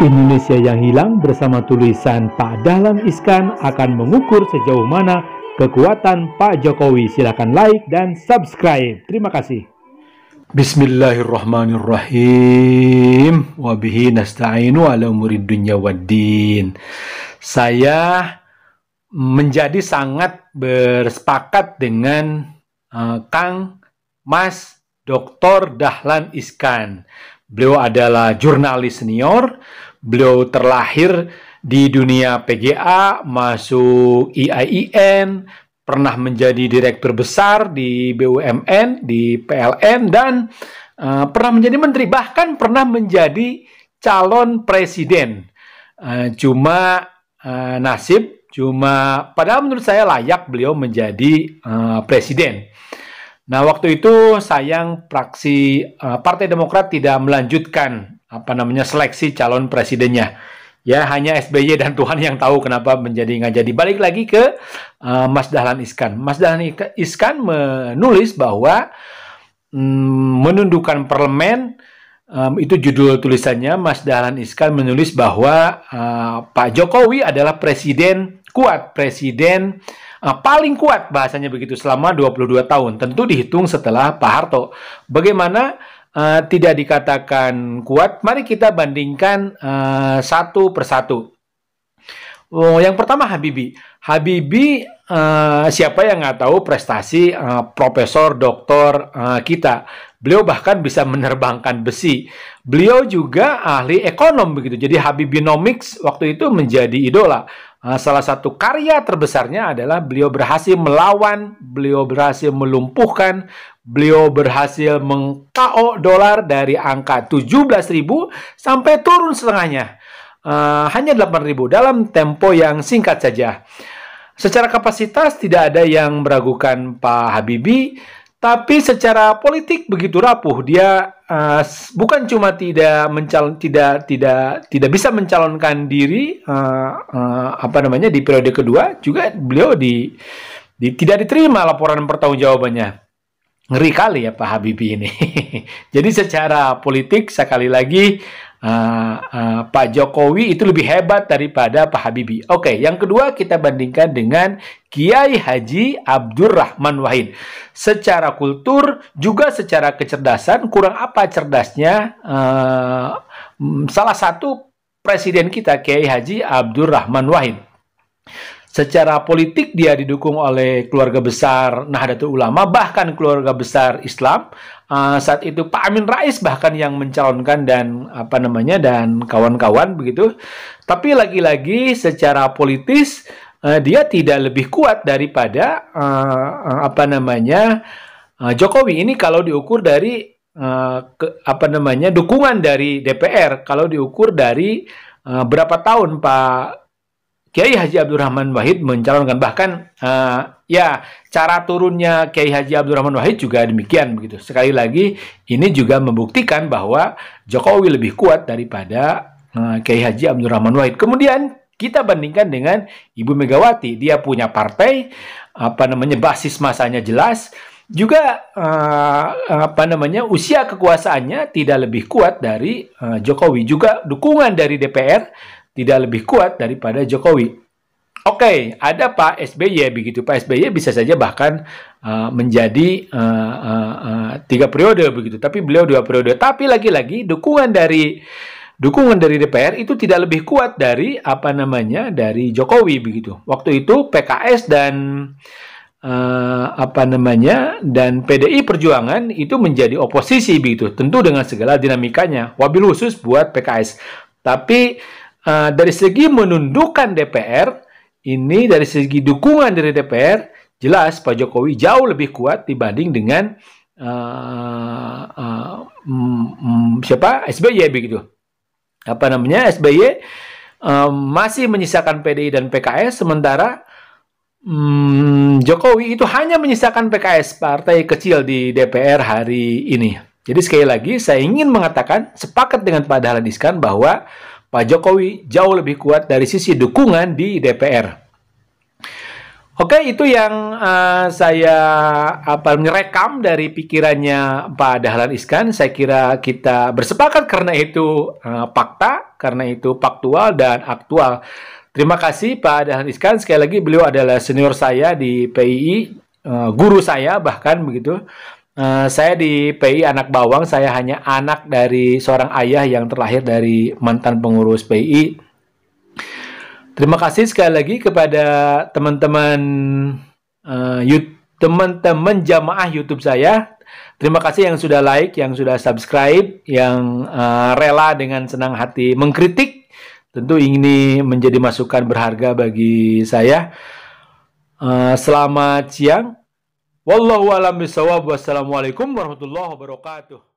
Indonesia yang hilang bersama tulisan Pak Dahlan Iskan akan mengukur sejauh mana kekuatan Pak Jokowi. Silakan like dan subscribe. Terima kasih. Bismillahirrahmanirrahim. Wabihi nasta'inu ala umurid dunya waddin. Saya menjadi sangat bersepakat dengan Kang Mas Dr. Dahlan Iskan. Beliau adalah jurnalis senior, beliau terlahir di dunia PGA, masuk IAIN, pernah menjadi direktur besar di BUMN, di PLN, dan pernah menjadi menteri, bahkan pernah menjadi calon presiden. Padahal menurut saya layak beliau menjadi presiden. Nah, waktu itu sayang fraksi Partai Demokrat tidak melanjutkan seleksi calon presidennya. Ya, hanya SBY dan Tuhan yang tahu kenapa nggak jadi. Balik lagi ke Mas Dahlan Iskan. Mas Dahlan Iskan menulis bahwa menundukkan parlemen, itu judul tulisannya. Mas Dahlan Iskan menulis bahwa Pak Jokowi adalah presiden kuat, presiden paling kuat, bahasanya begitu, selama 22 tahun. Tentu dihitung setelah Pak Harto. Bagaimana tidak dikatakan kuat? Mari kita bandingkan satu persatu. Yang pertama Habibie. Habibie, siapa yang nggak tahu prestasi profesor doktor kita. Beliau bahkan bisa menerbangkan besi. Beliau juga ahli ekonom begitu. Jadi Habibienomics waktu itu menjadi idola. Salah satu karya terbesarnya adalah beliau berhasil melawan, beliau berhasil melumpuhkan, beliau berhasil meng-KO dolar dari angka 17.000 sampai turun setengahnya. Hanya 8.000 dalam tempo yang singkat saja. Secara kapasitas tidak ada yang meragukan Pak Habibie, tapi secara politik begitu rapuh. Dia bukan cuma tidak bisa mencalonkan diri di periode kedua, juga beliau tidak diterima laporan pertanggungjawabannya. Ngeri kali ya Pak Habibie ini. Jadi secara politik sekali lagi Pak Jokowi itu lebih hebat daripada Pak Habibie. Oke, yang kedua kita bandingkan dengan Kiai Haji Abdurrahman Wahid. Secara kultur, juga secara kecerdasan, kurang apa cerdasnya salah satu presiden kita, Kiai Haji Abdurrahman Wahid. Secara politik dia didukung oleh keluarga besar Nahdlatul Ulama, bahkan keluarga besar Islam. Saat itu Pak Amin Rais bahkan yang mencalonkan dan kawan-kawan begitu. Tapi lagi-lagi secara politis dia tidak lebih kuat daripada Jokowi. Ini kalau diukur dari dukungan dari DPR, kalau diukur dari berapa tahun Pak Kiai Haji Abdurrahman Wahid mencalonkan, bahkan cara turunnya Kiai Haji Abdurrahman Wahid juga demikian begitu. Sekali lagi ini juga membuktikan bahwa Jokowi lebih kuat daripada Kiai Haji Abdurrahman Wahid. Kemudian kita bandingkan dengan Ibu Megawati. Dia punya partai, basis masanya jelas. Juga usia kekuasaannya tidak lebih kuat dari Jokowi. Juga dukungan dari DPR tidak lebih kuat daripada Jokowi. Oke, ada Pak SBY begitu. Pak SBY bisa saja bahkan menjadi 3 periode begitu. Tapi beliau 2 periode. Tapi lagi-lagi dukungan dari DPR itu tidak lebih kuat dari dari Jokowi begitu. Waktu itu PKS dan PDI Perjuangan itu menjadi oposisi begitu. Tentu dengan segala dinamikanya. Wabil khusus buat PKS. Tapi dari segi menundukkan DPR, ini dari segi dukungan dari DPR, jelas Pak Jokowi jauh lebih kuat dibanding dengan SBY begitu. SBY masih menyisakan PDI dan PKS, sementara Jokowi itu hanya menyisakan PKS, partai kecil di DPR hari ini. Jadi sekali lagi saya ingin mengatakan, sepakat dengan Pak Dahlan Iskan bahwa Pak Jokowi jauh lebih kuat dari sisi dukungan di DPR. Oke, itu yang saya merekam dari pikirannya Pak Dahlan Iskan. Saya kira kita bersepakat karena itu fakta. karena itu faktual dan aktual. Terima kasih Pak Dahlan Iskan. Sekali lagi beliau adalah senior saya di PII, guru saya bahkan begitu. Saya di PII anak bawang, saya hanya anak dari seorang ayah yang terlahir dari mantan pengurus PII. Terima kasih sekali lagi kepada teman-teman teman-teman jamaah YouTube saya. Terima kasih yang sudah like, yang sudah subscribe, yang rela dengan senang hati mengkritik. Tentu ini menjadi masukan berharga bagi saya. Selamat siang. Wallahu a'lam bishawab. Wassalamualaikum warahmatullahi wabarakatuh.